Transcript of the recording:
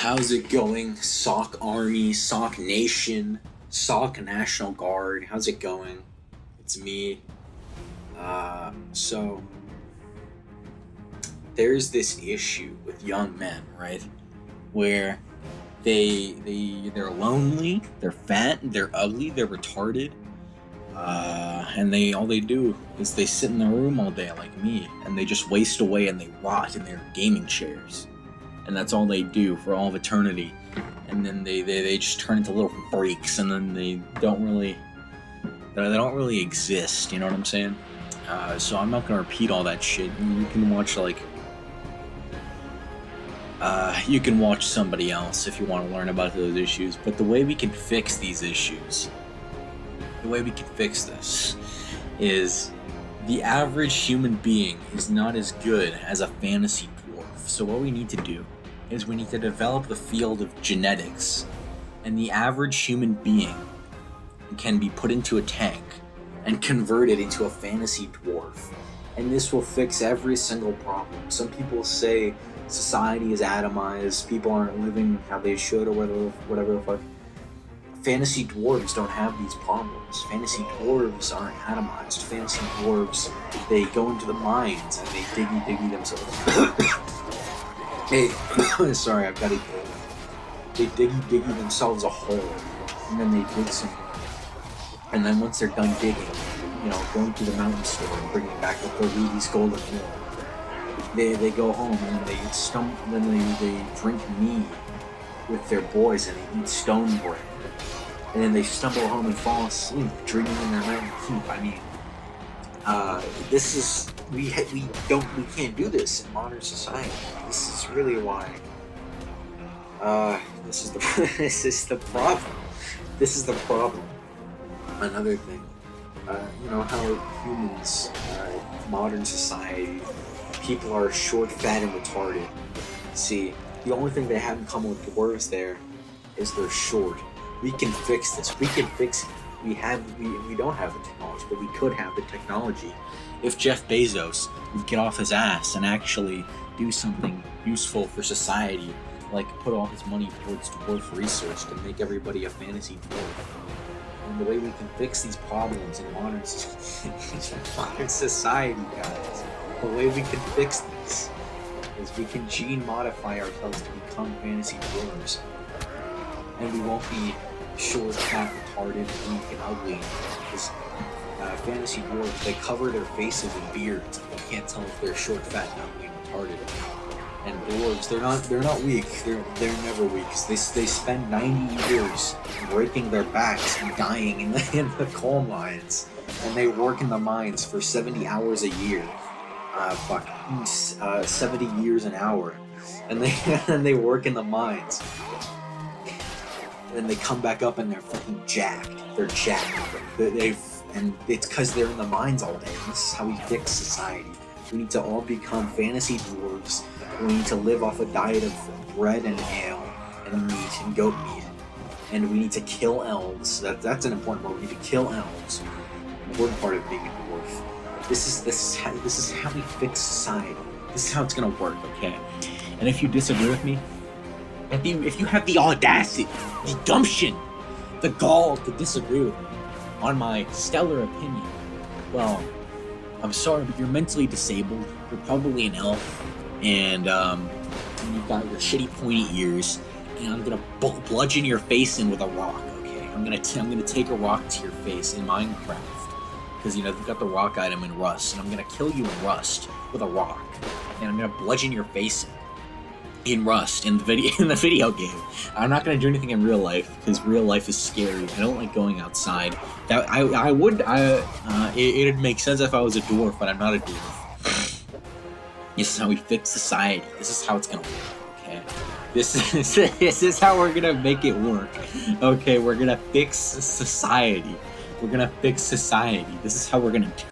How's it going? Sock Army, Sock Nation, Sock National Guard. How's it going? It's me. So there's this issue with young men, right? Where they're lonely, they're fat, they're ugly, they're retarded, and all they do is they sit in their room all day like me, and they just waste away and they rot in their gaming chairs. And that's all they do for all of eternity. And then they just turn into little freaks, and then they don't really exist. You know what I'm saying? So I'm not gonna repeat all that shit. You can watch you can watch somebody else if you want to learn about those issues. But the way we can fix these issues, the way we can fix this, is the average human being is not as good as a fantasy dwarf. So what we need to do is we need to develop the field of genetics, and the average human being can be put into a tank and converted into a fantasy dwarf. And this will fix every single problem. Some people say society is atomized, people aren't living how they should, or whatever the fuck. Fantasy dwarves don't have these problems. Fantasy dwarves aren't atomized. Fantasy dwarves, they go into the mines and they diggy themselves. Hey, sorry, I've got to go. They diggy themselves a hole, and then they dig some more. And then once they're done digging, going to the mountain store and bringing back the Ruby's golden ore, they go home and they drink mead with their boys and they eat stone bread. And then they stumble home and fall asleep, dreaming in their mountain keep. I mean, we can't do this in modern society. This is really why. This is the problem. This is the problem. Another thing, how humans, modern society, people are short, fat, and retarded. See, the only thing they have in common with dwarves there is they're short. We can fix this. We can fix it. We don't have the technology, but we could have the technology if Jeff Bezos would get off his ass and actually do something useful for society, like put all his money towards dwarf research to make everybody a fantasy dwarf. And the way we can fix these problems in modern society, guys, the way we can fix this is we can gene modify ourselves to become fantasy dwarves, and we won't be short, fat, retarded, weak, and ugly. Because fantasy dwarves, they cover their faces with beards. You can't tell if they're short, fat, ugly, and retarded. And dwarves, they're not weak. They're never weak. They spend 90 years breaking their backs and dying in the coal mines, and they work in the mines for 70 hours a year. 70 years an hour, and they work in the mines. And they come back up and they're fucking jacked. They're jacked. And it's because they're in the mines all day. This is how we fix society. We need to all become fantasy dwarves. We need to live off a diet of bread and ale and meat and goat meat. And we need to kill elves. That's an important part. We need to kill elves. Important part of being a dwarf. This is how we fix society. This is how it's gonna work. Okay. And if you disagree with me, if you have the audacity, the gumption, the gall to disagree with me on my stellar opinion, well, I'm sorry, but you're mentally disabled. You're probably an elf, and you've got your shitty pointy ears, and I'm gonna bludgeon your face in with a rock. Okay, I'm gonna take a rock to your face in Minecraft, because they've got the rock item in Rust, and I'm gonna kill you in Rust with a rock, and I'm gonna bludgeon your face in Rust in the video game. I'm not gonna do anything in real life because real life is scary. I don't like going outside. It'd make sense if I was a dwarf, but I'm not a dwarf. This is how we fix society. This is how it's gonna work. Okay, this is how we're gonna make it work. Okay, we're gonna fix society. We're gonna fix society. This is how we're gonna do